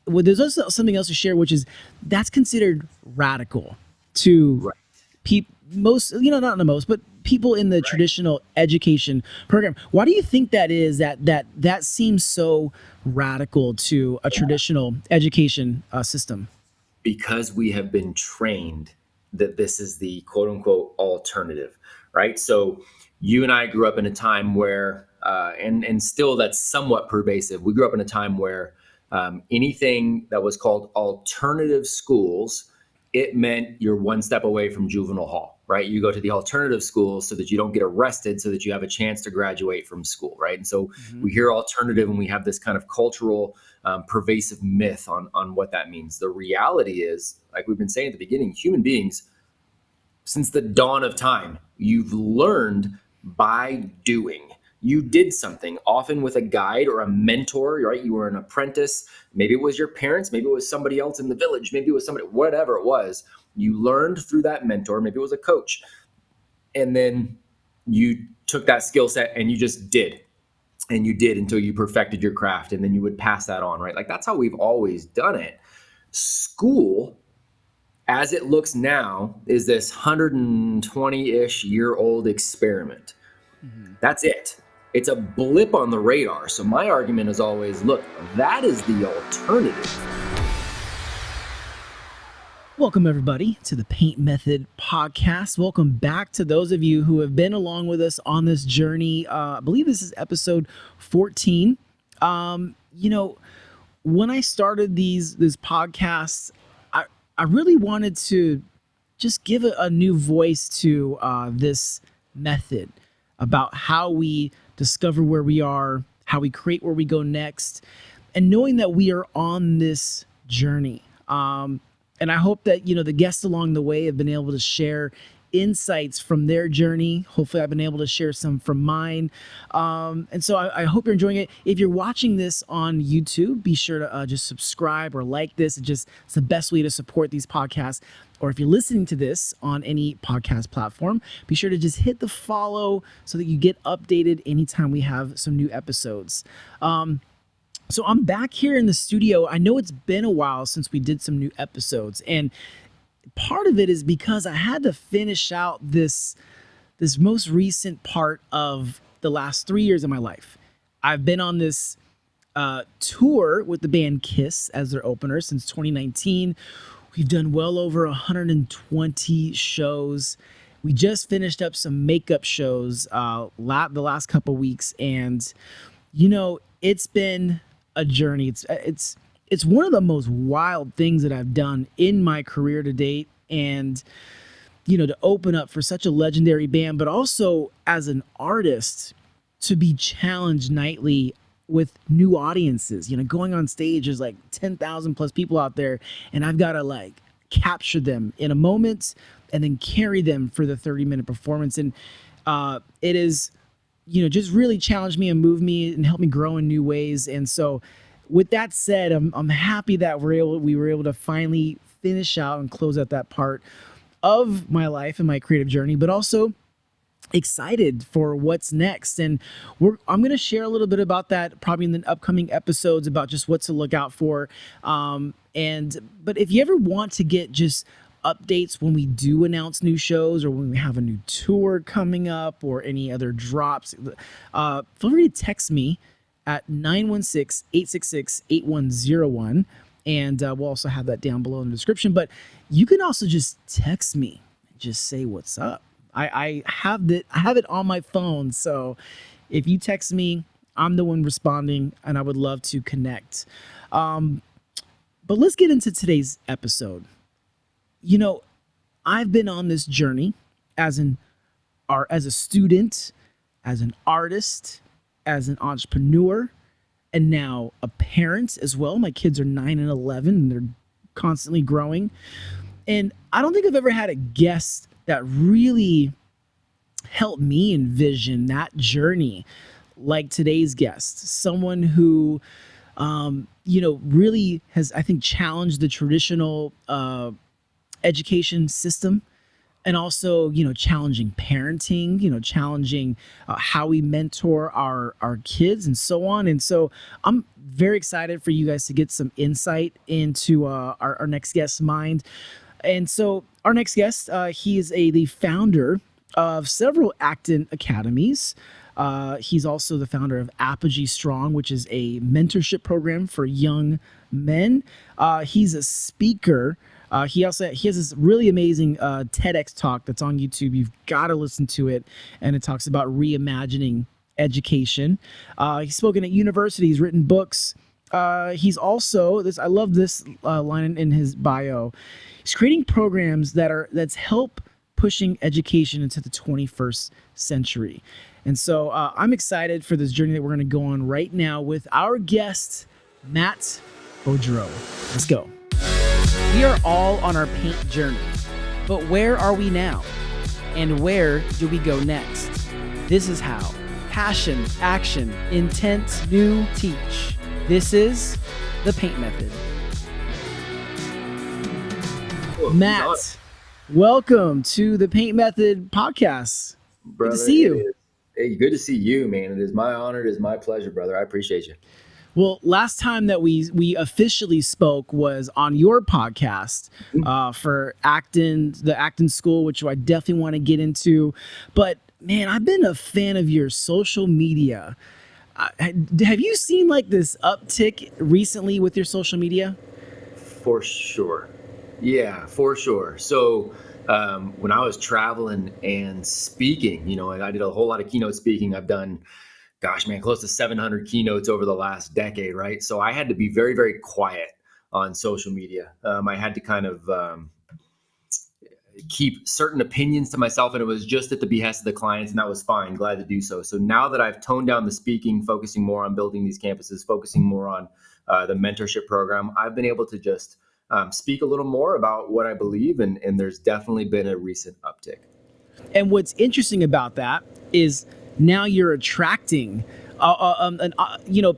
well, there's also something else to share, which is that's considered radical to Right. people, most, not the most, but people in the Right. traditional education program. Why do you think that is? That seems so radical to a traditional education system. Because we have been trained that this is the quote unquote alternative, right? So you and I grew up in a time where, and still that's somewhat pervasive. We grew up in a time where anything that was called alternative schools, it meant you're one step away from juvenile hall, right? You go to the alternative school so that you don't get arrested, so that you have a chance to graduate from school, right? And so Hmm. we hear alternative, and we have this kind of cultural pervasive myth on what that means. The reality is, like we've been saying at the beginning, human beings, since the dawn of time, you've learned by doing. You did something, often with a guide or a mentor, right? You were an apprentice. Maybe it was your parents, maybe it was somebody else in the village, maybe it was somebody, whatever it was. You learned through that mentor, maybe it was a coach. And then you took that skill set and you just did. And you did until you perfected your craft, and then you would pass that on, right? Like that's how we've always done it. School, as it looks now, is this 120-ish year old experiment. Hmm. That's it. It's a blip on the radar. So my argument is always, look, that is the alternative. Welcome, everybody, to the Paint Method podcast. Welcome back to those of you who have been along with us on this journey. I believe this is episode 14. When I started this podcast, I really wanted to just give a new voice to this method about how we discover where we are, how we create where we go next, and knowing that we are on this journey. And I hope that the guests along the way have been able to share insights from their journey. Hopefully, I've been able to share some from mine. And so I hope you're enjoying it. If you're watching this on YouTube, be sure to just subscribe or like this. It's the best way to support these podcasts. Or if you're listening to this on any podcast platform, be sure to just hit the follow so that you get updated anytime we have some new episodes. So I'm back here in the studio. I know it's been a while since we did some new episodes, and part of it is because I had to finish out this most recent part of the last 3 years of my life. I've been on this tour with the band Kiss as their opener since 2019. We've done well over 120 shows. We just finished up some makeup shows the last couple weeks, and it's been a journey. It's one of the most wild things that I've done in my career to date, and to open up for such a legendary band, but also as an artist to be challenged nightly with new audiences. Going on stage, there's like 10,000 plus people out there, and I've got to like capture them in a moment and then carry them for the 30-minute performance. And it is just really challenged me and moved me and helped me grow in new ways. And so with that said, I'm happy that we were able to finally finish out and close out that part of my life and my creative journey, but also excited for what's next. And I'm going to share a little bit about that probably in the upcoming episodes about just what to look out for. But if you ever want to get just updates when we do announce new shows or when we have a new tour coming up or any other drops, feel free to text me at 916-866-8101. And we'll also have that down below in the description. But you can also just text me and just say what's up. I have it on my phone. So if you text me, I'm the one responding, and I would love to connect. But let's get into today's episode. I've been on this journey as a student, as an artist, as an entrepreneur, and now a parent as well. My kids are 9 and 11, and they're constantly growing. And I don't think I've ever had a guest that really helped me envision that journey like today's guest. Someone who, really has, I think, challenged the traditional education system and also, challenging parenting, challenging how we mentor our kids and so on. And so I'm very excited for you guys to get some insight into our next guest's mind. And so our next guest, he is the founder of several Acton academies. He's also the founder of Apogee Strong, which is a mentorship program for young men. He's a speaker. He has this really amazing TEDx talk that's on YouTube. You've got to listen to it, and it talks about reimagining education. He's spoken at universities, written books. He's also this. I love this line in his bio. He's creating programs that's help pushing education into the 21st century. And so I'm excited for this journey that we're going to go on right now with our guest, Matt Beaudreau. Let's go. We are all on our paint journey, but where are we now? And where do we go next? This is how. Passion, action, intent, new, teach. This is the paint method. Matt, welcome to the Paint Method podcast. Brother, good to see you. Hey, good to see you, man. It is my honor. It is my pleasure, brother. I appreciate you. Well, last time that we officially spoke was on your podcast for the Acton School, which I definitely want to get into. But man, I've been a fan of your social media. Have you seen like this uptick recently with your social media? For sure. Yeah, for sure. So when I was traveling and speaking, I did a whole lot of keynote speaking. I've done, gosh, man, close to 700 keynotes over the last decade, right? So I had to be very, very quiet on social media. I had to kind of keep certain opinions to myself, and it was just at the behest of the clients, and that was fine. Glad to do so. So now that I've toned down the speaking, focusing more on building these campuses, focusing more on the mentorship program, I've been able to just speak a little more about what I believe, and there's definitely been a recent uptick. And what's interesting about that is now you're attracting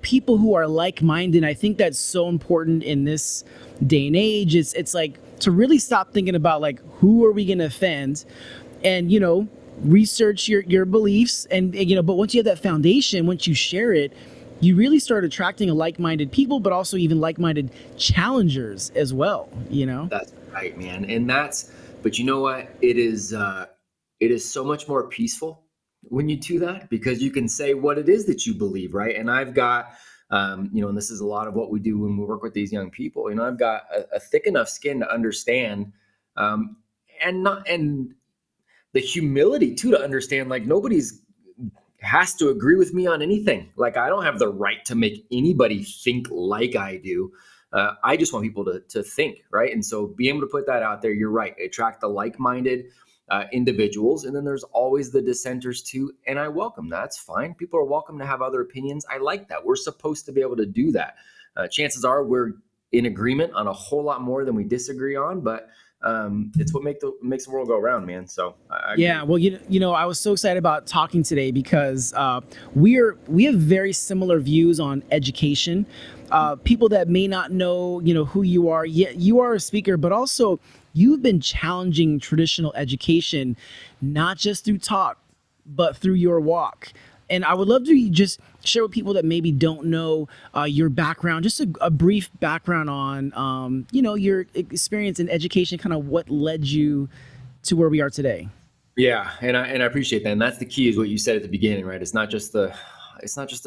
people who are like-minded. I think that's so important in this day and age. It's like to really stop thinking about like, who are we going to offend, and research your beliefs, and but once you have that foundation, once you share it, you really start attracting like-minded people, but also even like-minded challengers as well. That's right, man. But you know what? It is so much more peaceful when you do that, because you can say what it is that you believe, right? And I've got, and this is a lot of what we do when we work with these young people. I've got a thick enough skin to understand, and the humility too to understand, like, nobody's has to agree with me on anything. Like, I don't have the right to make anybody think like I do. I just want people to think, right? And so being able to put that out there, you're right, attract the like-minded individuals. And then there's always the dissenters too. And I welcome that. That's fine. People are welcome to have other opinions. I like that. We're supposed to be able to do that. Chances are we're in agreement on a whole lot more than we disagree on, but it's what makes the world go around, man. So yeah, well, I was so excited about talking today because we have very similar views on education. People that may not know, who you are, yet you are a speaker, but also you've been challenging traditional education, not just through talk, but through your walk. And I would love to just share with people that maybe don't know your background, just a brief background on, your experience in education, kind of what led you to where we are today. Yeah, and I appreciate that. And that's the key, is what you said at the beginning, right? It's not just the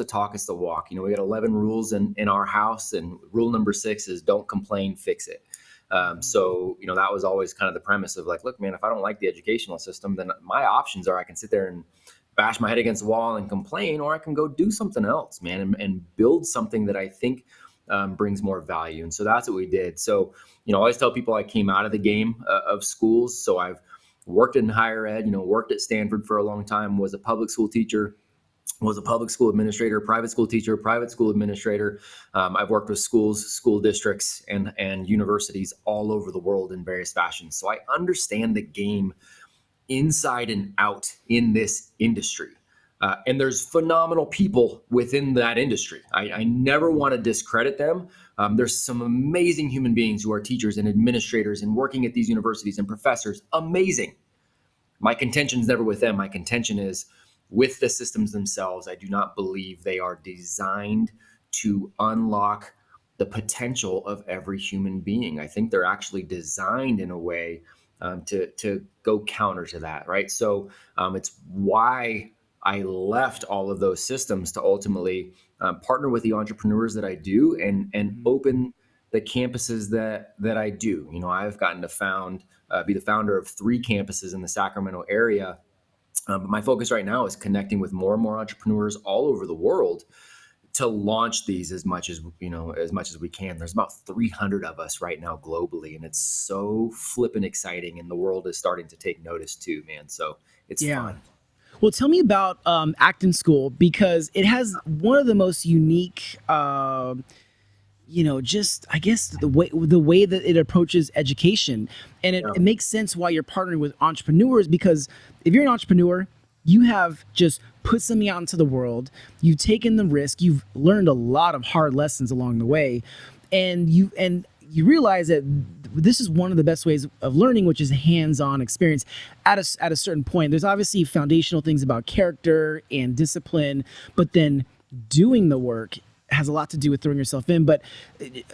talk, it's the walk. We got 11 rules in our house, and rule number 6 is don't complain, fix it. So that was always kind of the premise of like, look, man, if I don't like the educational system, then my options are I can sit there and bash my head against the wall and complain, or I can go do something else, man, and build something that I think brings more value. And so that's what we did. So, I always tell people I came out of the game of schools. So I've worked in higher ed, worked at Stanford for a long time, was a public school teacher, was a public school administrator, private school teacher, private school administrator. I've worked with schools, school districts, and universities all over the world in various fashions. So I understand the game inside and out in this industry. And there's phenomenal people within that industry. I never want to discredit them. There's some amazing human beings who are teachers and administrators and working at these universities and professors. Amazing. My contention is never with them. My contention is with the systems themselves. I do not believe they are designed to unlock the potential of every human being. I think they're actually designed in a way to go counter to that, right? So it's why I left all of those systems to ultimately partner with the entrepreneurs that I do and Mhm. open the campuses that I do. You know, I've gotten to be the founder of 3 campuses in the Sacramento area. My focus right now is connecting with more and more entrepreneurs all over the world to launch these as much as we can. There's about 300 of us right now globally, and it's so flippin' exciting, and the world is starting to take notice too, man. So it's Yeah. fun. Well, tell me about Acton School, because it has one of the most unique, just I guess the way that it approaches education, and it, Yeah. it makes sense why you're partnering with entrepreneurs, because if you're an entrepreneur, you have just put something out into the world, you've taken the risk, you've learned a lot of hard lessons along the way, and you realize that this is one of the best ways of learning, which is hands-on experience. At a certain point, there's obviously foundational things about character and discipline, but then doing the work has a lot to do with throwing yourself in. But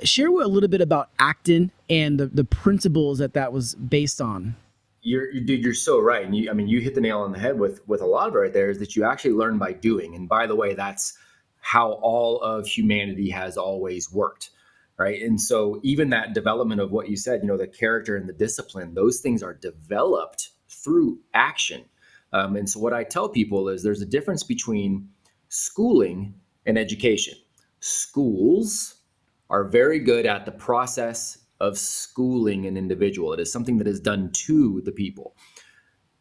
share a little bit about Acton and the principles that was based on. Dude, you're so right. And I mean, you hit the nail on the head with a lot of it right there, is that you actually learn by doing. And by the way, that's how all of humanity has always worked. Right. And so even that development of what you said, the character and the discipline, those things are developed through action. And so what I tell people is there's a difference between schooling and education. Schools are very good at the process of schooling an individual. It is something that is done to the people.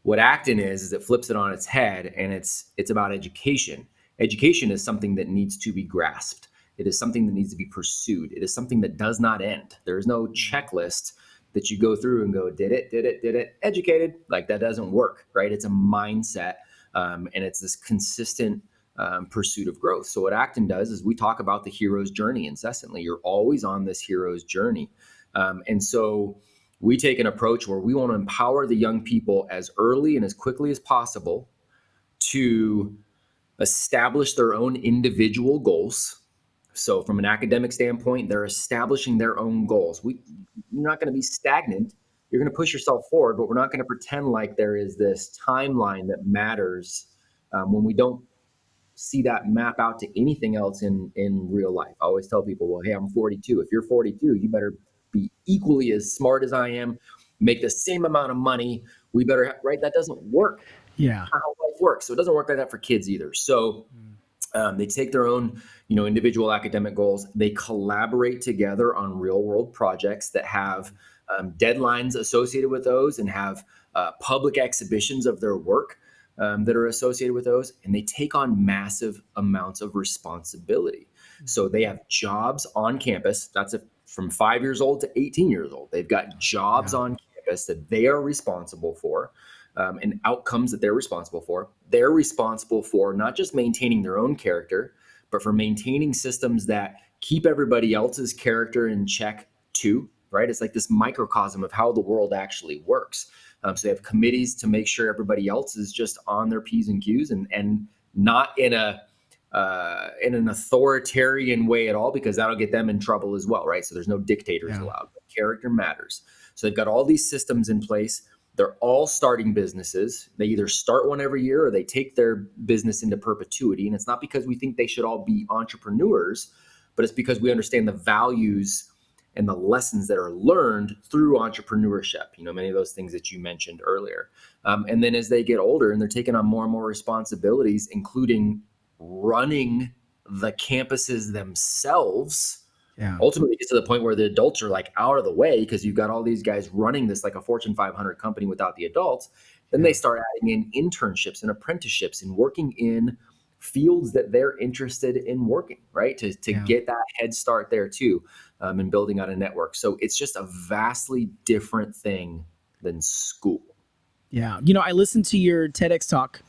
What Acton is it flips it on its head, and it's about education. Education is something that needs to be grasped. It is something that needs to be pursued. It is something that does not end. There is no checklist that you go through and go, did it, educated. Like, that doesn't work, right? It's a mindset, and it's this consistent pursuit of growth. So what Acton does is we talk about the hero's journey incessantly. You're always on this hero's journey. And so we take an approach where we want to empower the young people as early and as quickly as possible to establish their own individual goals. So from an academic standpoint, they're establishing their own goals. You're not going to be stagnant. You're going to push yourself forward, but we're not going to pretend like there is this timeline that matters when we don't see that map out to anything else in real life. I always tell people, well, hey, I'm 42. If you're 42, you better be equally as smart as I am, make the same amount of money. We better, right? That doesn't work. Yeah. How life works. So it doesn't work like that for kids either. So they take their own, individual academic goals. They collaborate together on real world projects that have deadlines associated with those, and have public exhibitions of their work that are associated with those. And they take on massive amounts of responsibility. So they have jobs on campus. From 5 years old to 18 years old. They've got jobs Yeah. on campus that they are responsible for. And outcomes that they're responsible for. They're responsible for not just maintaining their own character, but for maintaining systems that keep everybody else's character in check too, right? It's like this microcosm of how the world actually works. So they have committees to make sure everybody else is just on their P's and Q's, and not in an authoritarian way at all, because that'll get them in trouble as well, right? So there's no dictators Yeah. allowed. But character matters. So they've got all these systems in place. They're all starting businesses. They either start one every year or they take their business into perpetuity. And it's not because we think they should all be entrepreneurs, but it's because we understand the values and the lessons that are learned through entrepreneurship. Many of those things that you mentioned earlier. And then as they get older and they're taking on more and more responsibilities, including running the campuses themselves, Yeah. ultimately it gets to the point where the adults are like out of the way, because you've got all these guys running this like a Fortune 500 company without the adults. Then Yeah. they start adding in internships and apprenticeships and working in fields that they're interested in working, right? To Yeah. get that head start there too, and building out a network. So it's just a vastly different thing than school. Yeah. I listened to your TEDx talk,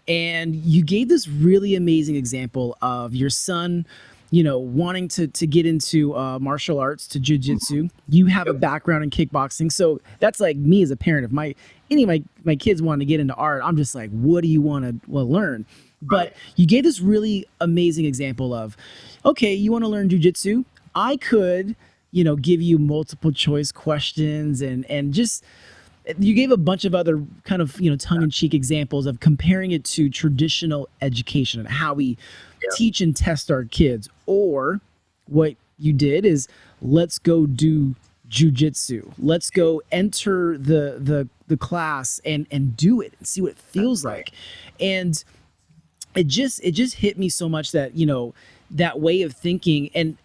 and you gave this really amazing example of your son wanting to get into martial arts, to jujitsu. You have a Yep. background in kickboxing, so that's like me as a parent. If any of my kids want to get into art, I'm just like, what do you want to learn? But Right. you gave this really amazing example of, okay, you want to learn jujitsu? I could, give you multiple choice questions and just you gave a bunch of other kind of tongue-in-cheek examples of comparing it to traditional education and how we Yep. teach and test our kids. Or what you did is, let's go do jujitsu. Let's go enter the class and do it and see what it feels Right. like. And it just hit me so much that that way of thinking. And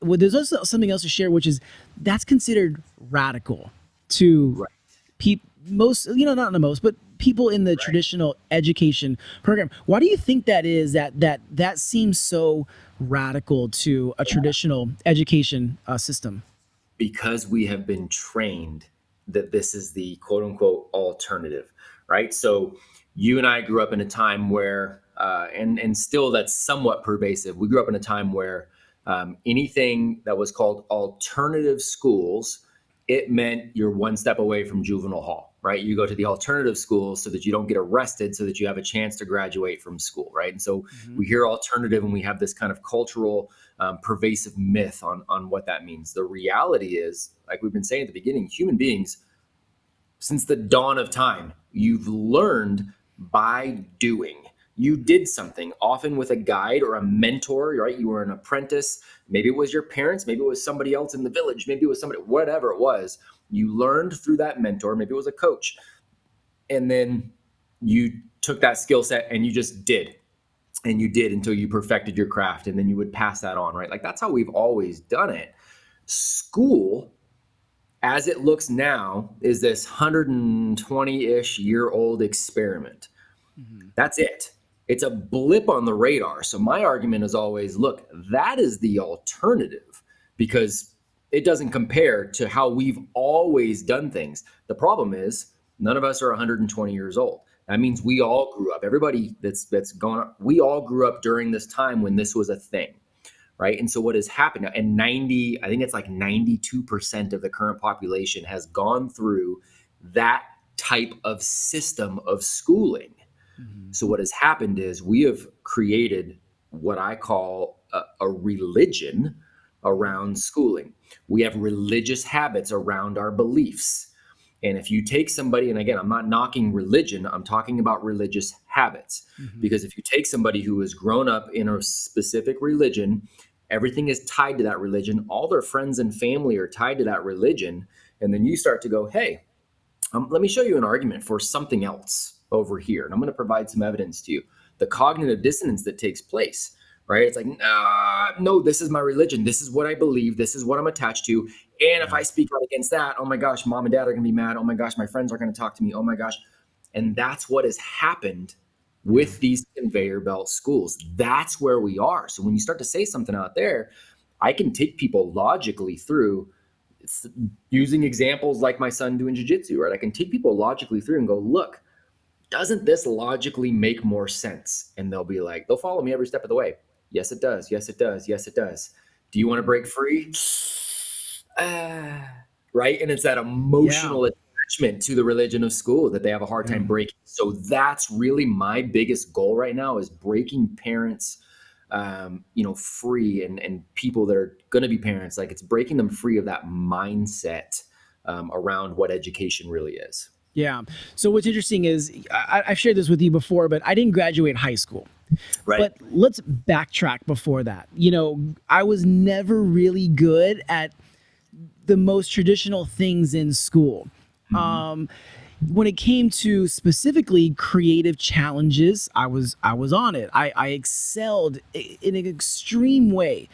well, there's also something else to share, which is that's considered radical to Right. people, most, not the most, but people in the Right. traditional education program. Why do you think that is, that seems so radical to a traditional education system? Because we have been trained that this is the quote unquote alternative, right? So you and I grew up in a time where, and still that's somewhat pervasive. We grew up in a time where anything that was called alternative schools, it meant you're one step away from juvenile hall, right? You go to the alternative schools so that you don't get arrested, so that you have a chance to graduate from school, right? And so Mm-hmm. we hear alternative, and we have this kind of cultural pervasive myth on what that means. The reality is, like we've been saying at the beginning, human beings, since the dawn of time, you've learned by doing. You did something, often with a guide or a mentor, right? You were an apprentice. Maybe it was your parents, maybe it was somebody else in the village, maybe it was somebody, whatever it was. You learned through that mentor, maybe it was a coach. And then you took that skill set and you just did. And you did until you perfected your craft. And then you would pass that on, right? Like that's how we've always done it. School, as it looks now, is this 120-ish year old experiment. Mm-hmm. That's it. It's a blip on the radar. So my argument is always, look, that is the alternative because it doesn't compare to how we've always done things. The problem is none of us are 120 years old. That means we all grew up. Everybody that's going on, we all grew up during this time when this was a thing. Right. And so what has happened, and I think it's like 92% of the current population has gone through that type of system of schooling. Mm-hmm. So what has happened is we have created what I call a religion around schooling. We have religious habits around our beliefs. And if you take somebody, and again, I'm not knocking religion, I'm talking about religious habits. Mm-hmm. Because if you take somebody who has grown up in a specific religion, everything is tied to that religion, all their friends and family are tied to that religion. And then you start to go, hey, let me show you an argument for something else over here. And I'm going to provide some evidence to you. The cognitive dissonance that takes place, right? It's like, no, this is my religion. This is what I believe. This is what I'm attached to. And if I speak out against that, oh my gosh, mom and dad are going to be mad. Oh my gosh, my friends are going to talk to me. Oh my gosh. And that's what has happened with these conveyor belt schools. That's where we are. So when you start to say something out there, I can take people logically through. It's using examples like my son doing jiu-jitsu, right? I can take people logically through and go, look, doesn't this logically make more sense? And they'll follow me every step of the way. Yes, it does. Yes, it does. Yes, it does. Do you want to break free? Right? And it's that emotional attachment to the religion of school that they have a hard time breaking. So that's really my biggest goal right now, is breaking parents free, and people that are going to be parents, like it's breaking them free of that mindset around what education really is. Yeah. So what's interesting is I've shared this with you before, but I didn't graduate high school. Right. But let's backtrack before that. I was never really good at the most traditional things in school. Mm-hmm. When it came to specifically creative challenges, I was on it. I excelled in an extreme way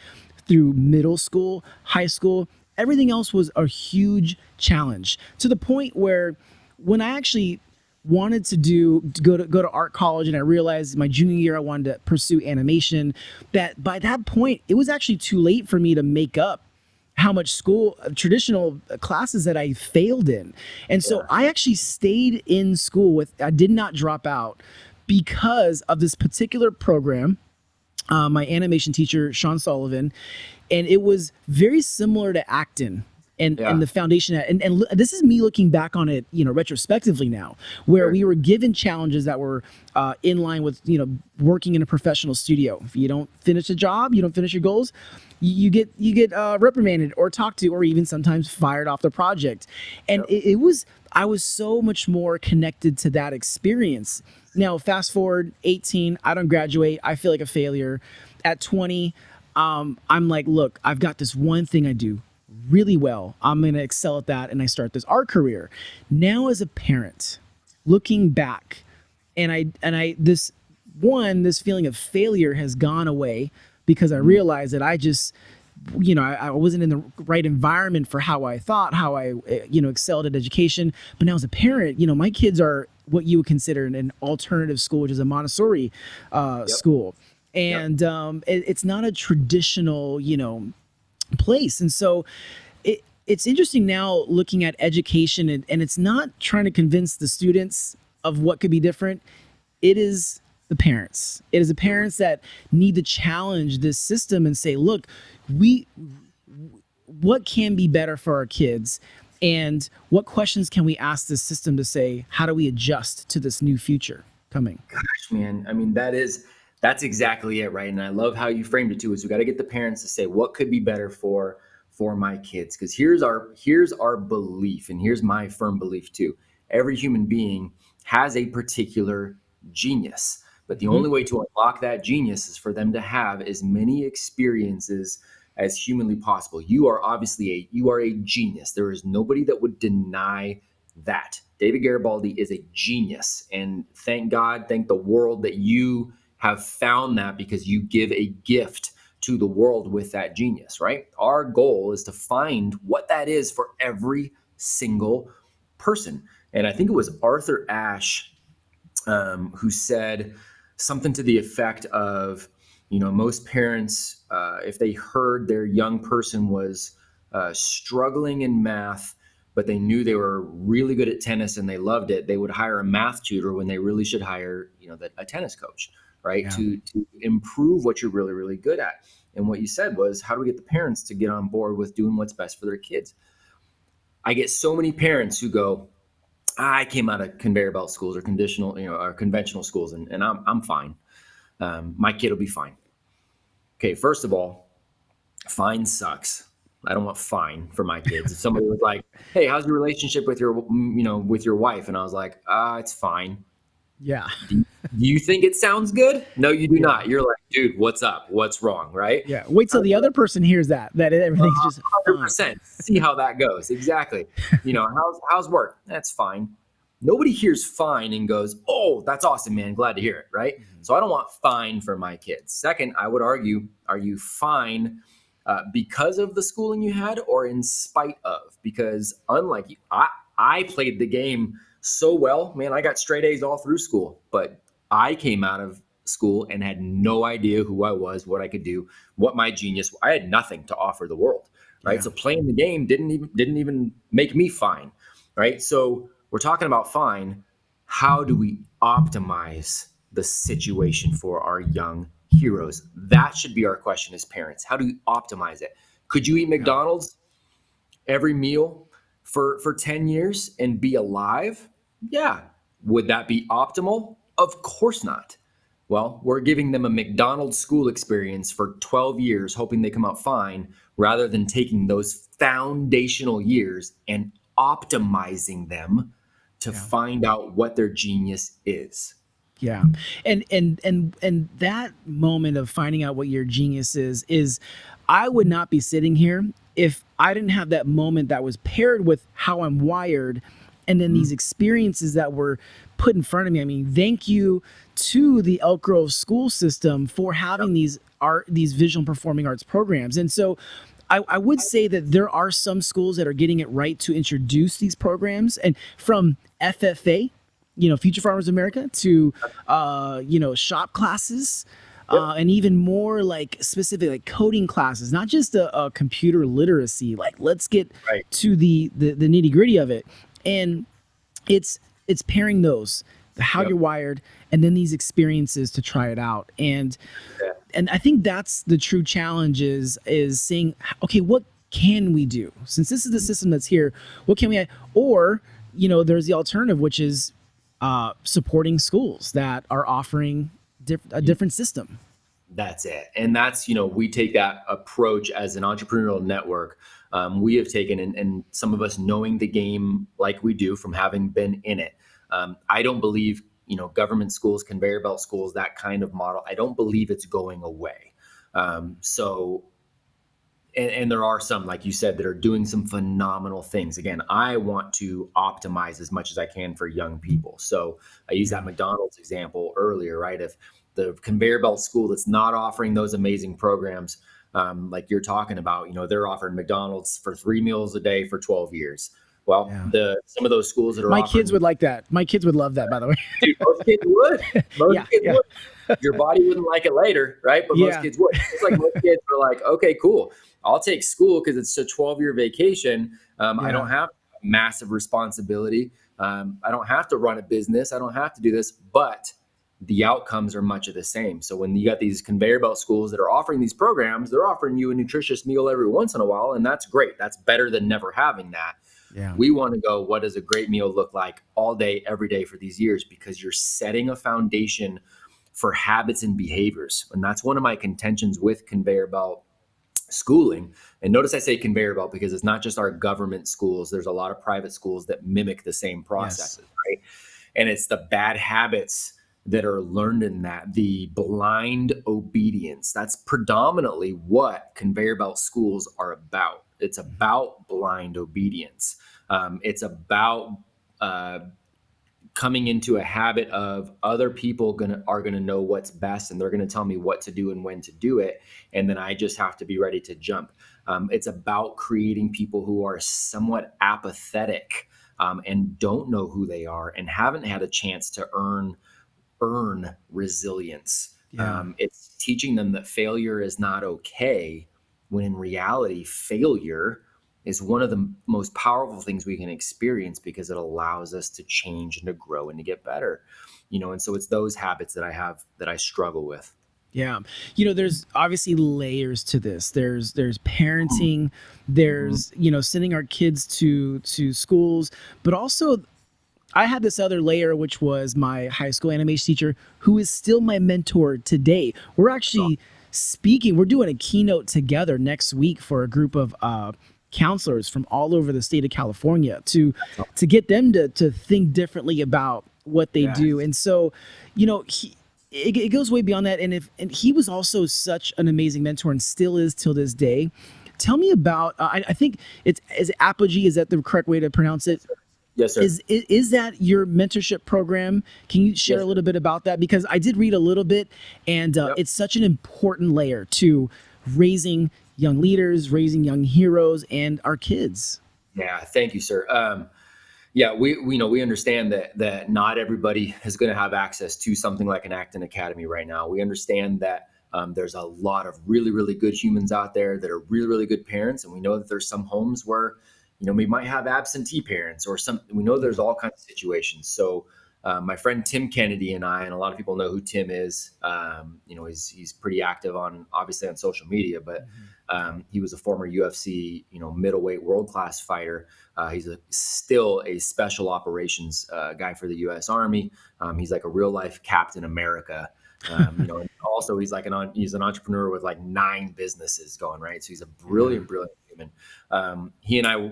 through middle school, high school. Everything else was a huge challenge, to the point where when I actually wanted to go to art college, and I realized my junior year I wanted to pursue animation, that by that point it was actually too late for me to make up how much school traditional classes that I failed in. And so I actually stayed in school I did not drop out because of this particular program my animation teacher, Sean Sullivan, and it was very similar to Acton. And Yeah. the foundation this is me looking back on it, retrospectively now, where Sure. we were given challenges that were in line with working in a professional studio. If you don't finish a job, you don't finish your goals, you get reprimanded or talked to, or even sometimes fired off the project. And Yep. it was I was so much more connected to that experience. Now, fast forward 18, I don't graduate. I feel like a failure. At 20, I'm like, look, I've got this one thing I do really well. I'm going to excel at that. And I start this art career. Now, as a parent, looking back, this feeling of failure has gone away because I Mhm. realized that I wasn't in the right environment for how I thought, how I, excelled at education. But now as a parent, my kids are what you would consider an alternative school, which is a Montessori Yep. school. Yep. And it's not a traditional, place. And so it's interesting now looking at education, and it's not trying to convince the students of what could be different. It is the parents. It is the parents that need to challenge this system and say, look, we what can be better for our kids, and what questions can we ask this system to say, how do we adjust to this new future coming? Gosh, man. I mean, that's exactly it, right? And I love how you framed it too. Is we got to get the parents to say what could be better for my kids. Because here's our belief, and here's my firm belief too. Every human being has a particular genius, but the Mhm. only way to unlock that genius is for them to have as many experiences as humanly possible. You are a genius. There is nobody that would deny that. David Garibaldi is a genius. And thank God, thank the world that you have found that, because you give a gift to the world with that genius, right? Our goal is to find what that is for every single person. And I think it was Arthur Ashe who said something to the effect of, most parents, if they heard their young person was struggling in math, but they knew they were really good at tennis and they loved it, they would hire a math tutor when they really should hire, a tennis coach, right? Yeah. To improve what you're really, really good at. And what you said was, how do we get the parents to get on board with doing what's best for their kids? I get so many parents who go, I came out of conveyor belt schools or conditional, or conventional schools, and I'm fine. My kid will be fine. Okay, first of all, fine sucks. I don't want fine for my kids. If somebody was like, "Hey, how's your relationship with your wife?" and I was like, it's fine. Yeah. Do you think it sounds good? No, you do Yeah. not. You're like, dude, what's up? What's wrong? Right? Yeah. Wait till the other person hears that everything's just fine. 100%. See how that goes. Exactly. How's work? That's fine. Nobody hears fine and goes, "Oh, that's awesome, man. Glad to hear it." Right. Mhm. So I don't want fine for my kids. Second, I would argue, are you fine because of the schooling you had, or in spite of? Because unlike you, I played the game so well, man. I got straight A's all through school, but I came out of school and had no idea who I was, what I could do, what my genius. I had nothing to offer the world, right? Yeah. So playing the game didn't even make me fine, right? So we're talking about fine. How do we optimize the situation for our young heroes? That should be our question as parents. How do we optimize it? Could you eat Yeah. McDonald's every meal for 10 years and be alive? Yeah. Would that be optimal? Of course not. Well, we're giving them a McDonald's school experience for 12 years, hoping they come out fine, rather than taking those foundational years and optimizing them to Yeah. find out what their genius is. Yeah. And that moment of finding out what your genius is I would not be sitting here if I didn't have that moment that was paired with how I'm wired, and then these Mhm. experiences that were put in front of me. I mean, thank you to the Elk Grove school system for having these visual and performing arts programs. And so I would say that there are some schools that are getting it right to introduce these programs, and from FFA, Future Farmers America, to shop classes, Yep. and even more like specific like coding classes, not just a computer literacy. Like, let's get Right. to the nitty gritty of it, and it's pairing those, the how Yep. you're wired, and then these experiences to try it out. And Yeah. and I think that's the true challenge is saying, okay, what can we do? Since this is the system that's here, what can we, or, there's the alternative, which is supporting schools that are offering a different system. That's it. And that's, we take that approach as an entrepreneurial network. We have taken, and some of us knowing the game like we do from having been in it. I don't believe, government schools, conveyor belt schools, that kind of model, I don't believe it's going away. And there are some, like you said, that are doing some phenomenal things. Again, I want to optimize as much as I can for young people. So I used that McDonald's example earlier, right? If the conveyor belt school that's not offering those amazing programs, like you're talking about, they're offering McDonald's for 3 meals a day for 12 years. Well, some of those schools that are my kids would like that. My kids would love that, by the way. Dude, most kids would. Most kids would. Your body wouldn't like it later, right? But most kids would. It's like most kids are like, okay, cool. I'll take school because it's a 12-year vacation. I don't have massive responsibility. I don't have to run a business. I don't have to do this, but the outcomes are much of the same. So when you got these conveyor belt schools that are offering these programs, they're offering you a nutritious meal every once in a while, and that's great. That's better than never having that. Yeah. We want to go, what does a great meal look like all day, every day for these years? Because you're setting a foundation for habits and behaviors. And that's one of my contentions with conveyor belt schooling. And notice I say conveyor belt because it's not just our government schools. There's a lot of private schools that mimic the same processes, right? And it's the bad habits that are learned in that, the blind obedience. That's predominantly what conveyor belt schools are about. It's about blind obedience. It's about coming into a habit of other people are gonna know what's best, and they're gonna tell me what to do and when to do it, and then I just have to be ready to jump. It's about creating people who are somewhat apathetic and don't know who they are and haven't had a chance to earn resilience. It's teaching them that failure is not okay, when in reality, failure is one of the most powerful things we can experience because it allows us to change and to grow and to get better. And so it's those habits that I have that I struggle with. Yeah. There's obviously layers to this. There's parenting, there's, sending our kids to schools, but also I had this other layer, which was my high school animation teacher, who is still my mentor today. We're actually speaking, we're doing a keynote together next week for a group of counselors from all over the state of California to get them to think differently about what they do. And so, it goes way beyond that. And he was also such an amazing mentor and still is till this day. Tell me about, I think is Apogee, is that the correct way to pronounce it? Yes, sir. Is that your mentorship program? Can you share a little bit about that? Because I did read a little bit, and it's such an important layer to raising young leaders, raising young heroes, and our kids. Yeah, thank you, sir. We understand that not everybody is going to have access to something like an Acton Academy right now. We understand that there's a lot of really, really good humans out there that are really, really good parents, and we know that there's some homes where we might have absentee parents or some. We know there's all kinds of situations. So my friend Tim Kennedy and I, and a lot of people know who Tim is. He's pretty active obviously on social media, but he was a former UFC, middleweight world-class fighter. He's still a special operations guy for the U.S. Army. He's like a real-life Captain America. And also he's he's an entrepreneur with like 9 businesses going, right? So he's a brilliant human. He and I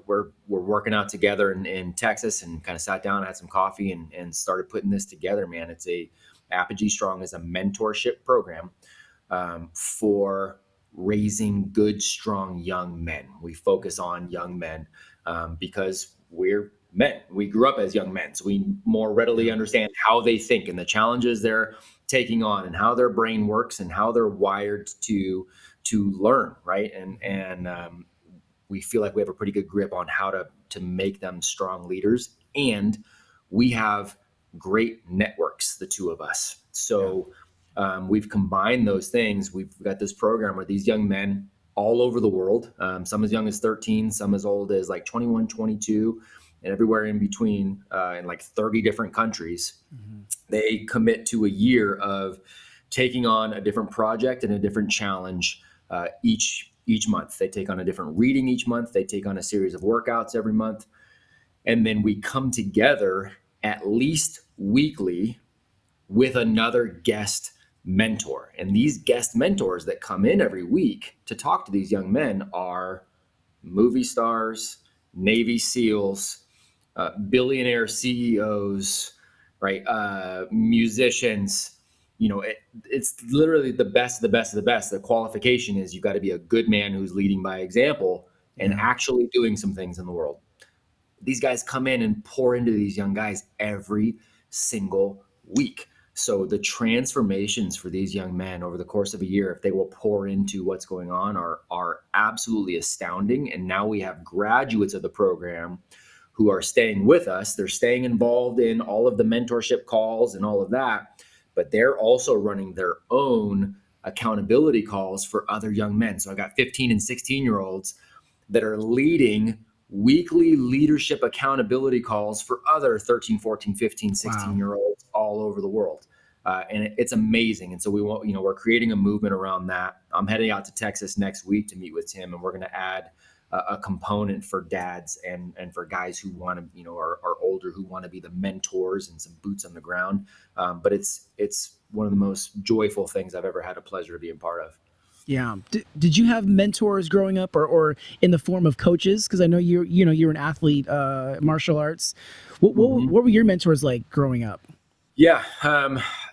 were working out together in Texas and kind of sat down, had some coffee, and started putting this together, man. It's Apogee Strong is a mentorship program for raising good, strong young men. We focus on young men because we're men. We grew up as young men, so we more readily understand how they think and the challenges they're taking on and how their brain works and how they're wired to learn, right? And we feel like we have a pretty good grip on how to make them strong leaders. And we have great networks, the two of us. So we've combined those things. We've got this program where these young men all over the world, some as young as 13, some as old as like 21, 22, and everywhere in between, in like 30 different countries, they commit to a year of taking on a different project and a different challenge each month. They take on a different reading each month. They take on a series of workouts every month. And then we come together at least weekly with another guest mentor. And these guest mentors that come in every week to talk to these young men are movie stars, Navy SEALs, billionaire CEOs, right? Musicians. It's literally the best of the best of the best. The qualification is you've got to be a good man who's leading by example and Yeah. actually doing some things in the world. These guys come in and pour into these young guys every single week. So the transformations for these young men over the course of a year, if they will pour into what's going on, are absolutely astounding. And now we have graduates of the program who are staying with us. They're staying involved in all of the mentorship calls and all of that, but they're also running their own accountability calls for other young men. So I got 15 and 16-year-olds that are leading weekly leadership accountability calls for other 13, 14, 15, Wow. 16-year-olds all over the world. And it's amazing. And so we're creating a movement around that. I'm heading out to Texas next week to meet with Tim, and we're going to add a component for dads and for guys who want to, are older, who want to be the mentors and some boots on the ground. But it's one of the most joyful things I've ever had a pleasure to be a part of. Yeah. Did you have mentors growing up, or in the form of coaches? Because I know you're an athlete, martial arts. What were your mentors like growing up? Yeah,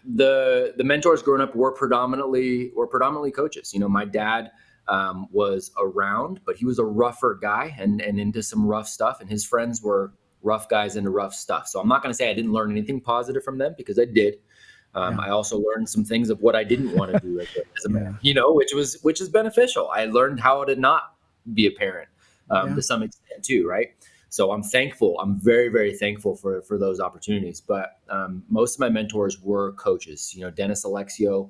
the mentors growing up were predominantly coaches. My dad was around, but he was a rougher guy and into some rough stuff, and his friends were rough guys into rough stuff. So I'm not going to say I didn't learn anything positive from them, because I did. Yeah. I also learned some things of what I didn't want to do as a man, Yeah. which is beneficial. I learned how to not be a parent Yeah. to some extent too, right? So I'm thankful. I'm very, very thankful for those opportunities. But most of my mentors were coaches. Dennis Alexio,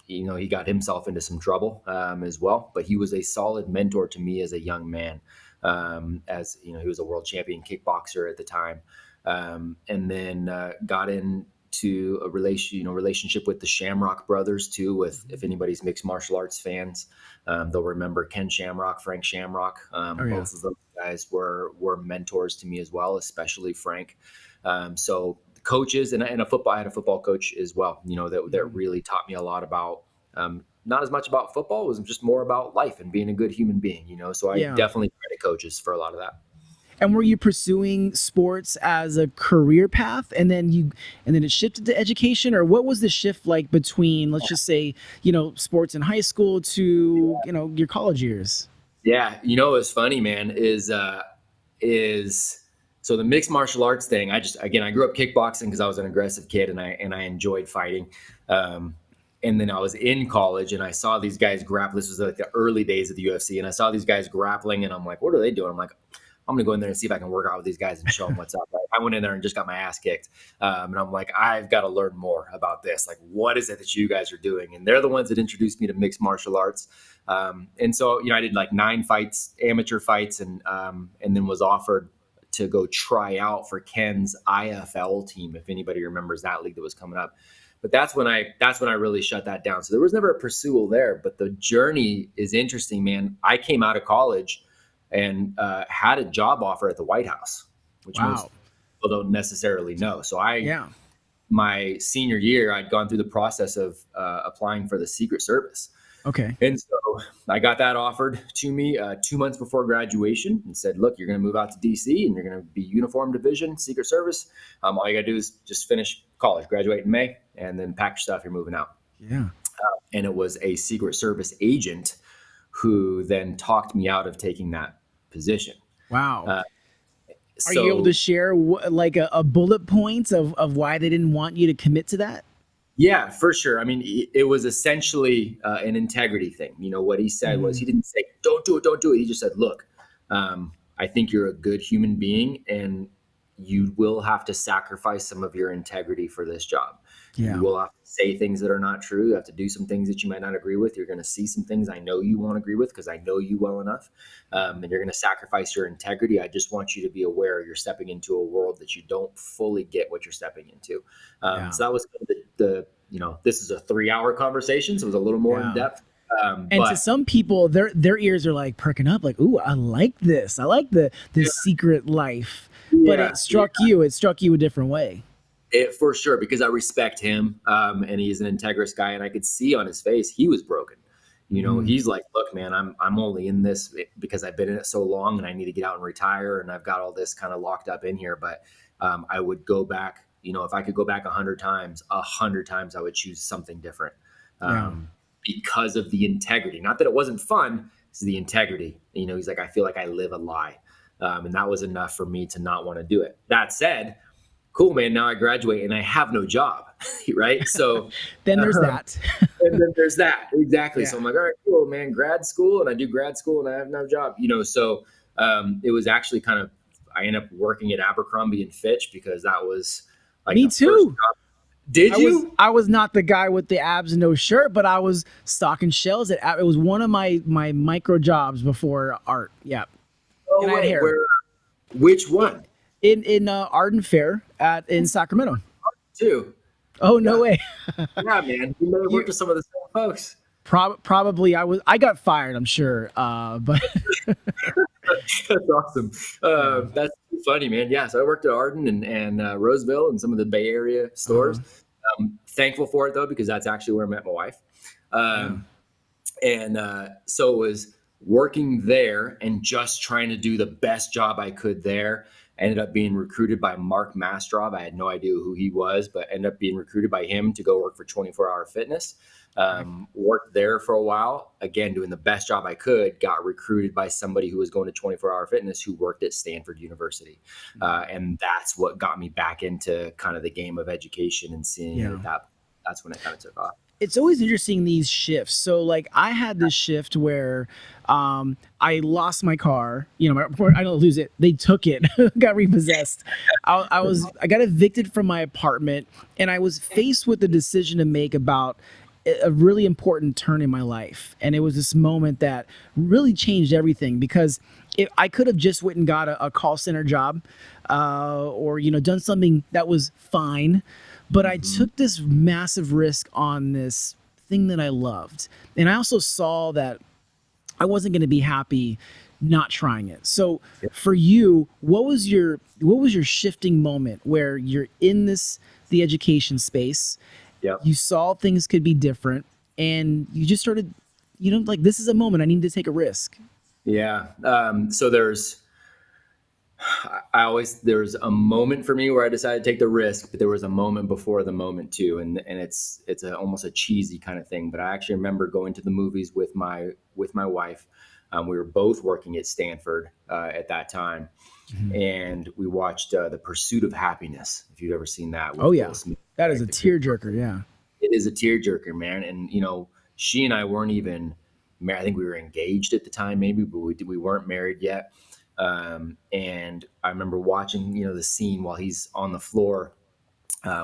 he got himself into some trouble as well, but he was a solid mentor to me as a young man. As he was a world champion kickboxer at the time, and then got into a relationship with the Shamrock brothers too. With, if anybody's mixed martial arts fans, they'll remember Ken Shamrock, Frank Shamrock. Oh yeah. Both of those guys were mentors to me as well, especially Frank. So coaches and I had a football coach as well, that really taught me a lot about, not as much about football, it was just more about life and being a good human being, so I Yeah. definitely credit coaches for a lot of that. And were you pursuing sports as a career path, and then it shifted to education, or what was the shift like between, let's just say, sports in high school to, your college years? Yeah, what's funny, man, is so the mixed martial arts thing. I grew up kickboxing because I was an aggressive kid and I enjoyed fighting. And then I was in college and I saw these guys grapple. This was like the early days of the UFC, and I saw these guys grappling, and I'm like, what are they doing? I'm like, I'm gonna go in there and see if I can work out with these guys and show them what's up. Right? I went in there and just got my ass kicked, and I'm like, I've got to learn more about this. Like, what is it that you guys are doing? And they're the ones that introduced me to mixed martial arts. And so, I did like 9 fights, amateur fights, and then was offered to go try out for Ken's IFL team, if anybody remembers that league that was coming up. But that's when I really shut that down. So there was never a pursuit there, but the journey is interesting, man. I came out of college and had a job offer at the White House, which most Wow. people don't necessarily know. So Yeah. my senior year, I'd gone through the process of applying for the Secret Service. Okay. And so I got that offered to me 2 months before graduation, and said, look, you're going to move out to DC and you're going to be uniform division, Secret Service. All you got to do is just finish college, graduate in May, and then pack your stuff. You're moving out. Yeah. And it was a Secret Service agent who then talked me out of taking that position. Wow. Uh, Are you able so to share like a bullet points of why they didn't want you to commit to that? Yeah, for sure. I mean, it was essentially an integrity thing. What he said was, Mm, he didn't say, don't do it, don't do it. He just said, look, I think you're a good human being and you will have to sacrifice some of your integrity for this job. You yeah. will have to say things that are not true. You have to do some things that you might not agree with. You're going to see some things I know you won't agree with because I know you well enough. And you're going to sacrifice your integrity. I just want you to be aware you're stepping into a world that you don't fully get what you're stepping into. Yeah. So that was kind of this is a 3-hour conversation, so it was a little more in Yeah. depth. And to But some people, their ears are like perking up, like, "Ooh, I like this. I like this secret life." But yeah, it struck you. It struck you a different way. it for sure, because I respect him, and he's an integrous guy, and I could see on his face he was broken. Mm, He's like, "Look, man, I'm only in this because I've been in it so long, and I need to get out and retire, and I've got all this kind of locked up in here." But I would go back. If I could go back 100 times, 100 times, I would choose something different, yeah. um, because of the integrity. Not that it wasn't fun; it's the integrity. He's like, I feel like I live a lie, and that was enough for me to not want to do it. That said, cool, man, now I graduate and I have no job, right? So, Then there's um, that. and then there's that. Exactly. So Yeah. I'm like, all right, cool, man, grad school, and I do grad school and I have no job, so it was actually kind of, I ended up working at Abercrombie and Fitch because that was like Me the first too. job. Did I was you? I was not the guy with the abs and no shirt, but I was stocking shelves at it was one of my micro jobs before art. Yeah. Oh, And I had wait, hair. which one? In Arden Fair in Sacramento. Two. Oh, no Yeah. way. Yeah, man. You may have You worked with some of the same folks. probably I got fired, I'm sure. But That's awesome. yeah. That's funny, man. Yeah, so I worked at Arden and Roseville and some of the Bay Area Uh-huh. stores. Thankful for it though, because that's actually where I met my wife. Yeah. And so it was working there and just trying to do the best job I could there. I ended up being recruited by Mark Mastrov. I had no idea who he was, but ended up being recruited by him to go work for 24 Hour Fitness. Okay. Worked there for a while, again, doing the best job I could, got recruited by somebody who was going to 24 Hour Fitness who worked at Stanford University. And that's what got me back into kind of the game of education and seeing it Yeah. at that. That's when it kind of took off. It's always interesting, these shifts. So like I had this shift where I lost my car. I don't lose it. They took it, got repossessed. I got evicted from my apartment, and I was faced with a decision to make about a really important turn in my life. And it was this moment that really changed everything because I could have just went and got a call center job, or done something that was fine, but I took this massive risk on this thing that I loved. And I also saw that I wasn't going to be happy not trying it. So for you, what was your shifting moment where you're in the education space, Yep. you saw things could be different, and you just started, like, this is a moment I need to take a risk. Yeah. So there's a moment for me where I decided to take the risk, but there was a moment before the moment too. And it's almost a cheesy kind of thing, but I actually remember going to the movies with my wife. We were both working at Stanford at that time. Mhm. And we watched The Pursuit of Happiness. If you've ever seen that with Oh yeah, Will Smith. that is Like a the kid. tearjerker. Yeah. It is a tearjerker, man. And she and I weren't even married. I think we were engaged at the time, maybe, but we weren't married yet. And I remember watching, the scene while he's on the floor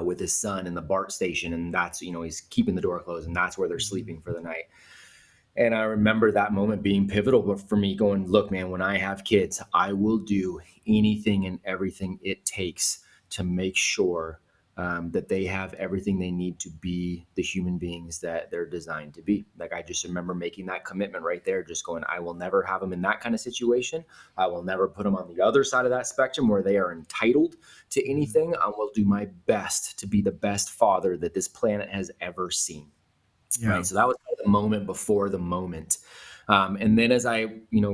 with his son in the BART station, and that's he's keeping the door closed, and that's where they're sleeping for the night. And I remember that moment being pivotal for me, going, look, man, when I have kids, I will do anything and everything it takes to make sure that they have everything they need to be the human beings that they're designed to be. Like, I just remember making that commitment right there, just going, I will never have them in that kind of situation. I will never put them on the other side of that spectrum where they are entitled to anything. I will do my best to be the best father that this planet has ever seen. Yeah. Right. So that was the moment before the moment. And then as I,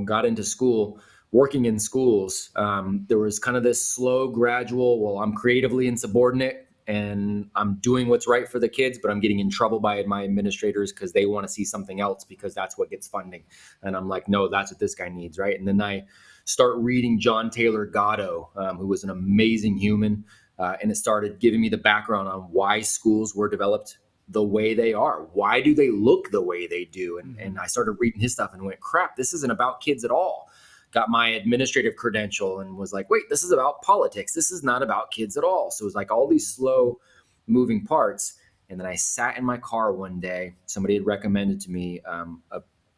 got into school, working in schools, there was kind of this slow, gradual, well, I'm creatively insubordinate and I'm doing what's right for the kids, but I'm getting in trouble by my administrators because they want to see something else because that's what gets funding. And I'm like, no, that's what this guy needs. Right. And then I start reading John Taylor Gatto, who was an amazing human. And it started giving me the background on why schools were developed the way they are. Why do they look the way they do? And I started reading his stuff and went, crap, this isn't about kids at all. Got my administrative credential and was like, wait, this is about politics. This is not about kids at all. So it was like all these slow moving parts. And then I sat in my car one day. Somebody had recommended to me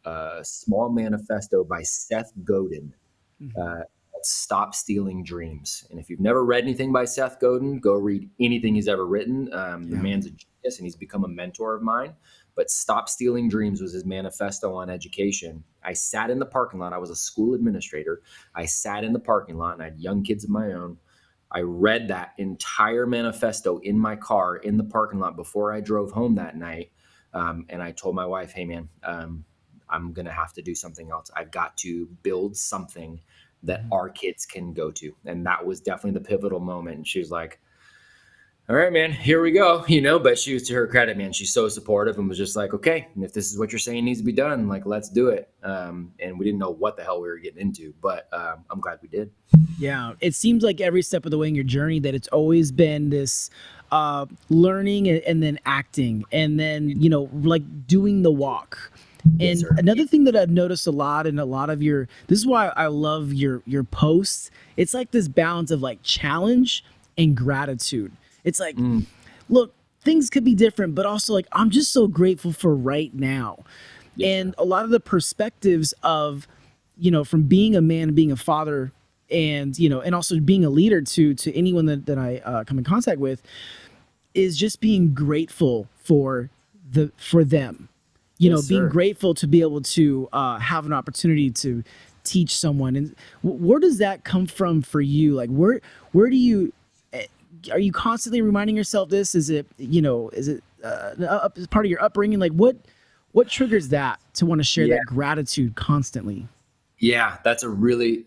a small manifesto by Seth Godin, Mhm. Stop Stealing Dreams. And if you've never read anything by Seth Godin, go read anything he's ever written. The Yeah. man's genius and he's become a mentor of mine. But Stop Stealing Dreams was his manifesto on education. I sat in the parking lot. I was a school administrator. I sat in the parking lot and I had young kids of my own. I read that entire manifesto in my car in the parking lot before I drove home that night. And I told my wife, hey, man, I'm going to have to do something else. I've got to build something that our kids can go to. And that was definitely the pivotal moment. And she was like, all right, man, here we go. But she was, to her credit, man, she's so supportive and was just like, okay, and if this is what you're saying needs to be done, like, let's do it. And we didn't know what the hell we were getting into, but I'm glad we did. Yeah, it seems like every step of the way in your journey that it's always been this learning and then acting and then, like doing the walk. And Yes, sir. another thing that I've noticed a lot in a lot of this is why I love your posts. It's like this balance of like challenge and gratitude. It's like, look, things could be different, but also like, I'm just so grateful for right now. Yes, and sir. a lot of the perspectives of, from being a man, being a father, and, and also being a leader to anyone that I come in contact with is just being grateful for them, Yes, being sir. grateful to be able to have an opportunity to teach someone. And where does that come from for you? Like, where do you, are you constantly reminding yourself this? Is it, part of your upbringing? Like what triggers that to want to share Yeah. that gratitude constantly? Yeah, that's a really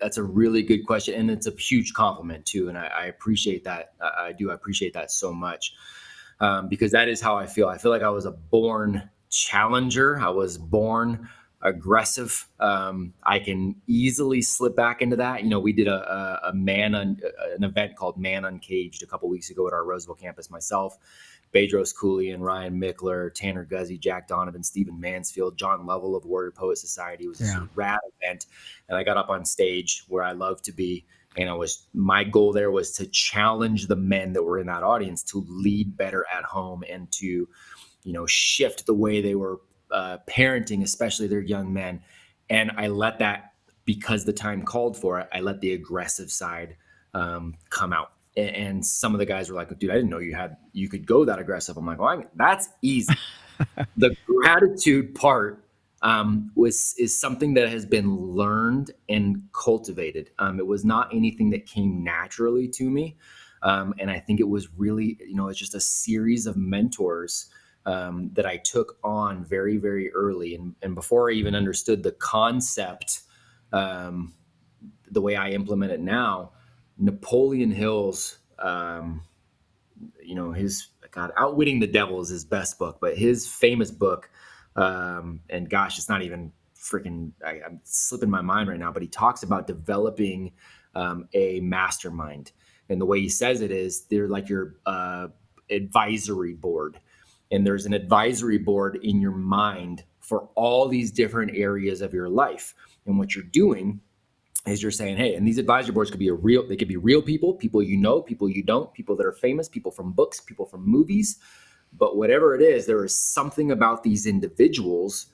good question. And it's a huge compliment too. And I appreciate that. I do appreciate that so much. Because that is how I feel. I feel like I was a born challenger. I was born aggressive. I can easily slip back into that. We did an event called Man Uncaged a couple weeks ago at our Roseville campus. Myself, Beaudreau Cooley, and Ryan Mickler, Tanner Guzzi, Jack Donovan, Stephen Mansfield, John Lovell of Warrior Poet Society. It was a rad event, and I got up on stage where I love to be. And my goal there was to challenge the men that were in that audience to lead better at home and to, shift the way they were parenting, especially their young men. And I let that, because the time called for it, I let the aggressive side come out. And some of the guys were like, dude, I didn't know you could go that aggressive. I'm like, well, that's easy. The gratitude part is something that has been learned and cultivated. It was not anything that came naturally to me. And I think it was really, it's just a series of mentors that I took on very, very early. And before I even understood the concept, the way I implement it now, Napoleon Hill's, Outwitting the Devil is his best book, but his famous book, and gosh, it's not even freaking, I'm slipping my mind right now, but he talks about developing a mastermind. And the way he says it is they're like your advisory board. And there's an advisory board in your mind for all these different areas of your life. And what you're doing is you're saying, hey, and these advisory boards could be they could be real people people you don't, people that are famous, people from books, people from movies. But whatever it is, there is something about these individuals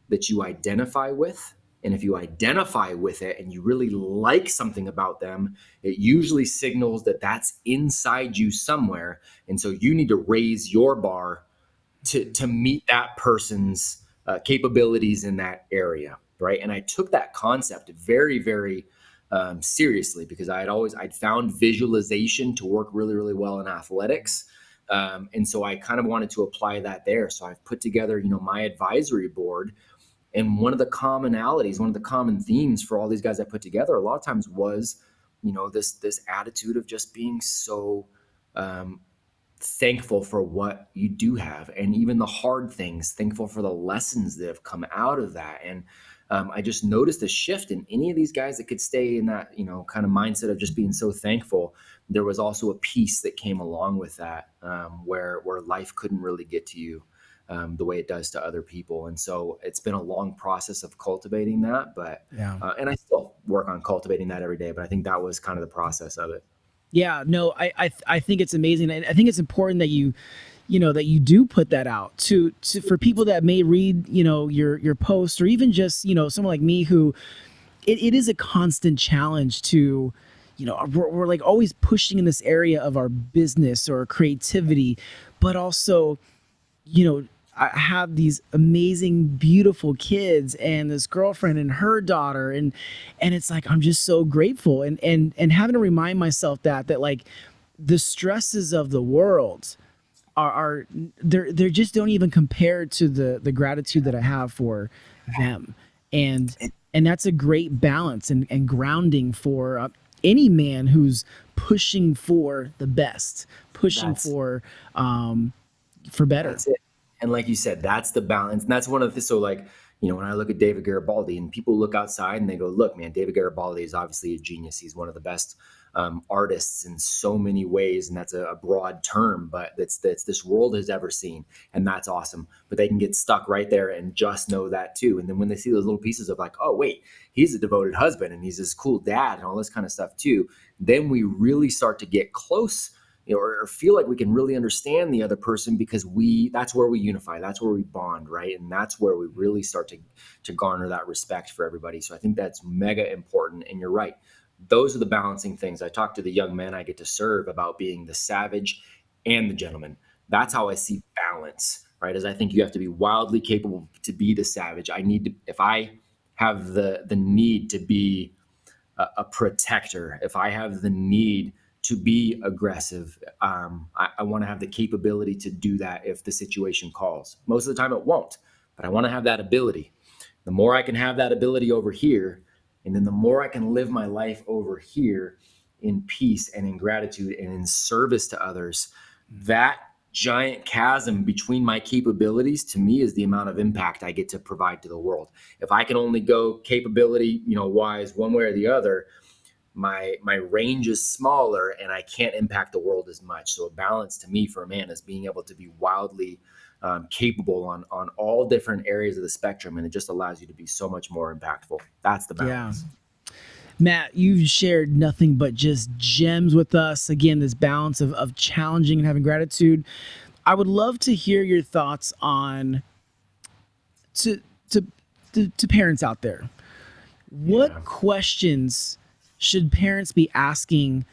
that you identify with. And if you identify with it and you really like something about them, it usually signals that that's inside you somewhere. And so you need to raise your bar to meet that person's capabilities in that area, right? And I took that concept very, very seriously, because I'd found visualization to work really, really well in athletics. And so I kind of wanted to apply that there. So I've put together, my advisory board. And one of the commonalities, one of the common themes for all these guys I put together a lot of times was, this attitude of just being so thankful for what you do have, and even the hard things, thankful for the lessons that have come out of that. And I just noticed a shift in any of these guys that could stay in that, kind of mindset of just being so thankful. There was also a peace that came along with that, where life couldn't really get to you the way it does to other people. And so it's been a long process of cultivating that, but and I still work on cultivating that every day, but I think that was kind of the process of it. Yeah, no, I think it's amazing. And I think it's important that you do put that out to for people that may read, your post, or even just, someone like me who it is a constant challenge to, we're like always pushing in this area of our business or creativity, but also you know, I have these amazing, beautiful kids and this girlfriend and her daughter, and it's like I'm just so grateful, and having to remind myself that like the stresses of the world are they're just don't even compare to the gratitude that I have for them, and and that's a great balance and grounding for any man who's pushing for the best, pushing That's for better. That's it. And like you said, that's the balance. And that's one of the, so like, when I look at David Garibaldi and people look outside and they go, look, man, David Garibaldi is obviously a genius. He's one of the best artists in so many ways. And that's a broad term, but that's this world has ever seen. And that's awesome. But they can get stuck right there and just know that too. And then when they see those little pieces of like, oh, wait, he's a devoted husband and he's this cool dad and all this kind of stuff too, then we really start to get close, or feel like we can really understand the other person, because that's where we unify, that's where we bond, right? And that's where we really start to garner that respect for everybody. So I think that's mega important. And you're right, those are the balancing things. I talk to the young men I get to serve about being the savage and the gentleman. That's how I see balance, right? As I think you have to be wildly capable to be the savage. I need to, if I have the need to be a protector, if I have the need to be aggressive, I want to have the capability to do that if the situation calls. Most of the time it won't, but I want to have that ability. The more I can have that ability over here, and then the more I can live my life over here in peace and in gratitude and in service to others, that giant chasm between my capabilities to me is the amount of impact I get to provide to the world. If I can only go capability, wise one way or the other, my range is smaller and I can't impact the world as much. So a balance to me for a man is being able to be wildly capable on all different areas of the spectrum, and it just allows you to be so much more impactful. That's the Yeah. balance. Matt, you've shared nothing but just gems with us. Again, this balance of challenging and having gratitude. I would love to hear your thoughts on to to to parents out there. Yeah. What questions should parents be asking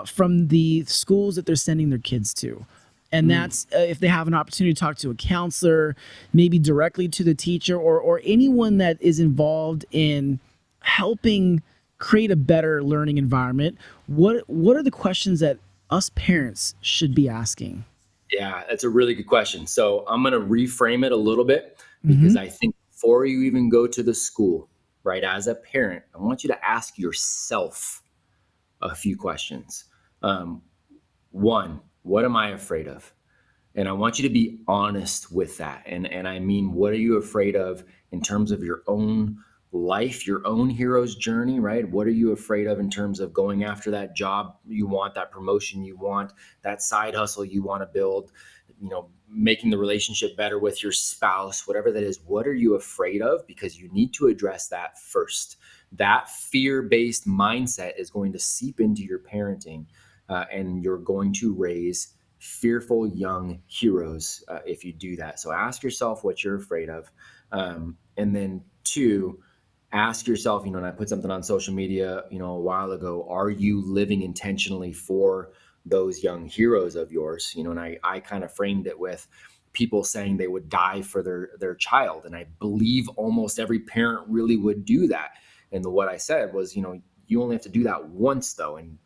from the schools that they're sending their kids to? And Mm. that's if they have an opportunity to talk to a counselor, maybe directly to the teacher, or anyone that is involved in helping create a better learning environment. What are the questions that us parents should be asking? Yeah, that's a really good question. So I'm going to reframe it a little bit, because Mm-hmm. I think before you even go to the school, right, as a parent, I want you to ask yourself a few questions. Um, One, what am I afraid of? And I want you to be honest with that. And I mean, what are you afraid of in terms of your own life, your own hero's journey, right? What are you afraid of in terms of going after that job you want, that promotion you want, that side hustle you want to build, making the relationship better with your spouse, whatever that is? What are you afraid of? Because you need to address that first. That fear-based mindset is going to seep into your parenting, and you're going to raise fearful young heroes if you do that. So ask yourself what you're afraid of. And then two, ask yourself, and I put something on social media, a while ago, are you living intentionally for those young heroes of yours? And I kind of framed it with people saying they would die for their child. And I believe almost every parent really would do that. And what I said was, you only have to do that once though. And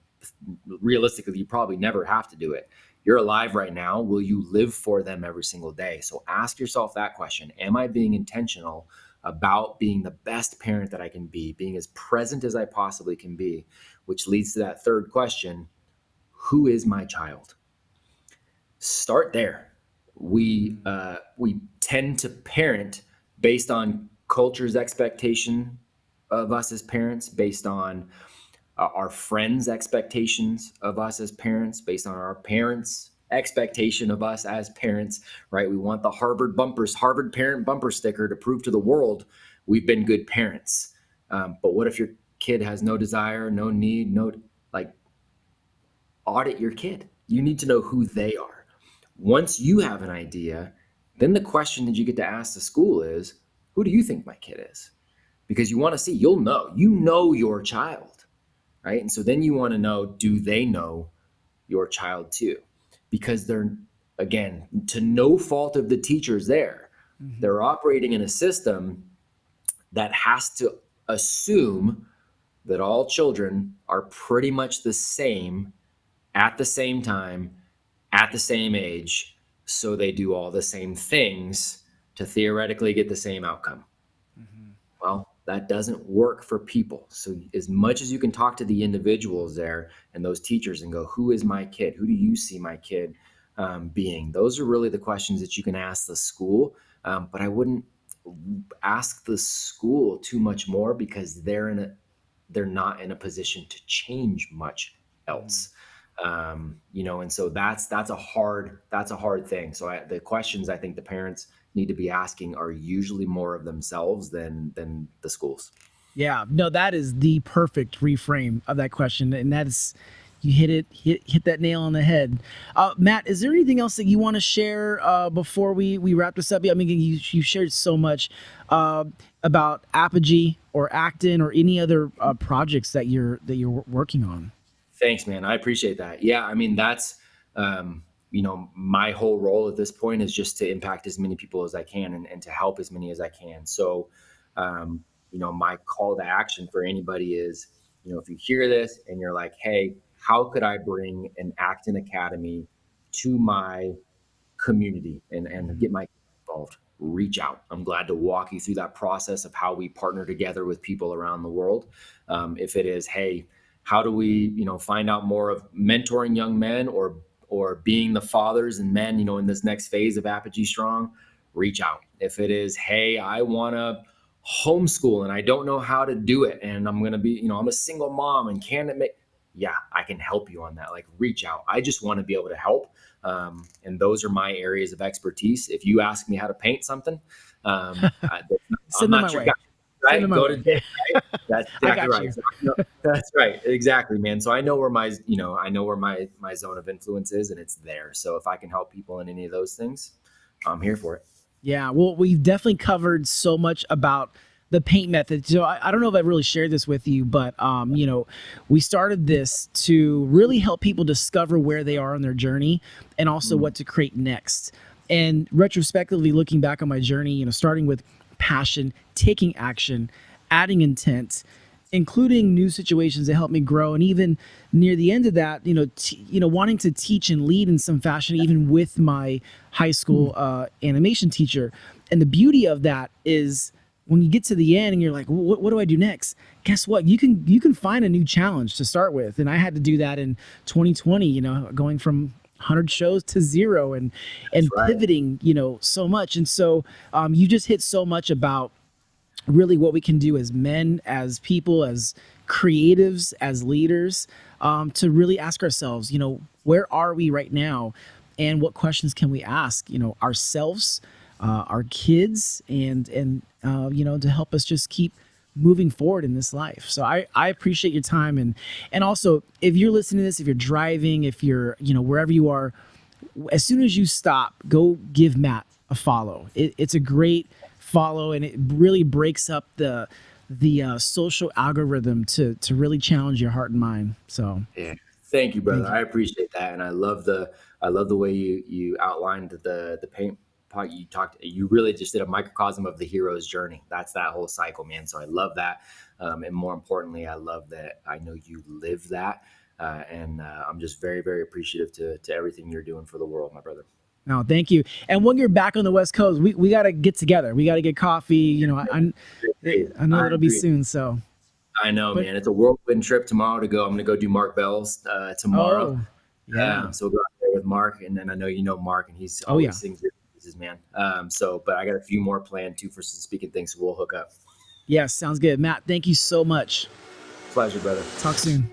realistically, you probably never have to do it. You're alive right now. Will you live for them every single day? So ask yourself that question. Am I being intentional about being the best parent that I can be, being as present as I possibly can be? Which leads to that third question: who is my child? Start there. We tend to parent based on culture's expectation of us as parents, based on our friends' expectations of us as parents, based on our parents' expectation of us as parents, right? We want the Harvard parent bumper sticker to prove to the world we've been good parents. But what if your kid has no desire, no need, no, like, audit your kid. You need to know who they are. Once you have an idea, then the question that you get to ask the school is, who do you think my kid is? Because you want to see, you know your child, right? And so then you want to know, do they know your child too? Because again, to no fault of the teachers there. Mm-hmm. They're operating in a system that has to assume that all children are pretty much the same at the same time, at the same age, so they do all the same things to theoretically get the same outcome. Mm-hmm. Well, that doesn't work for people. So as much as you can talk to the individuals there and those teachers and go, who is my kid? Who do you see my kid being? Those are really the questions that you can ask the school. But I wouldn't ask the school too much more, because they're not in a position to change much else. And so that's a hard thing. So the questions I think the parents need to be asking are usually more of themselves than the schools. Yeah, no, that is the perfect reframe of that question, and that's, you hit that nail on the head. Matt, is there anything else that you want to share before we wrap this up? I mean, you shared so much about Apogee or Acton or any other projects that you're working on. Thanks, man. I appreciate that. Yeah, I mean, that's my whole role at this point is just to impact as many people as I can, and to help as many as I can. So my call to action for anybody is, if you hear this and you're like, hey, how could I bring an Acton Academy to my community and get my kids involved? Reach out. I'm glad to walk you through that process of how we partner together with people around the world. If it is, hey, how do we, find out more of mentoring young men, or being the fathers and men, in this next phase of Apogee Strong, reach out. If it is, hey, I want to homeschool and I don't know how to do it, and I'm going to be, I'm a single mom and can it make, yeah, I can help you on that. Like, reach out. I just want to be able to help. And those are my areas of expertise. If you ask me how to paint something, I'm not your guy. Right? Go to Dave, right? That's exactly right. So, that's right. Exactly, man. So I know where my zone of influence is, and it's there. So if I can help people in any of those things, I'm here for it. Yeah, well, we've definitely covered so much about the paint method. So I don't know if I've really shared this with you, but we started this to really help people discover where they are on their journey, and also what to create next. And retrospectively, looking back on my journey, starting with passion, taking action, adding intent, including new situations that help me grow, and even near the end of that, wanting to teach and lead in some fashion, even with my high school animation teacher. And the beauty of that is, when you get to the end and you're like, what do I do next? Guess what? You can find a new challenge to start with. And I had to do that in 2020, going from 100 shows to 0, and right. pivoting, so much. And so you just hit so much about really what we can do as men, as people, as creatives, as leaders, to really ask ourselves, where are we right now, and what questions can we ask, ourselves, our kids, and to help us just keep moving forward in this life. So I appreciate your time, and also, if you're listening to this, if you're driving, if you're wherever you are, as soon as you stop, go give Matt a follow. It's a great follow, and it really breaks up the social algorithm to really challenge your heart and mind. So yeah, thank you, brother. I appreciate that, and I love the way you outlined the paint pot. You really just did a microcosm of the hero's journey. That's that whole cycle, man. So I love that, and more importantly, I love that I know you live that, and I'm just very, very appreciative to everything you're doing for the world, my brother. No, thank you. And when you're back on the West Coast, we got to get together. We got to get coffee. I know it'll be soon. So I know, man. It's a whirlwind trip tomorrow to go. I'm going to go do Mark Bell's tomorrow. Oh, yeah. So we'll go out there with Mark, and then I know Mark, and he's always sings your praises, man. But I got a few more planned too for some speaking things, so we'll hook up. Yes, sounds good. Matt, thank you so much. Pleasure, brother. Talk soon.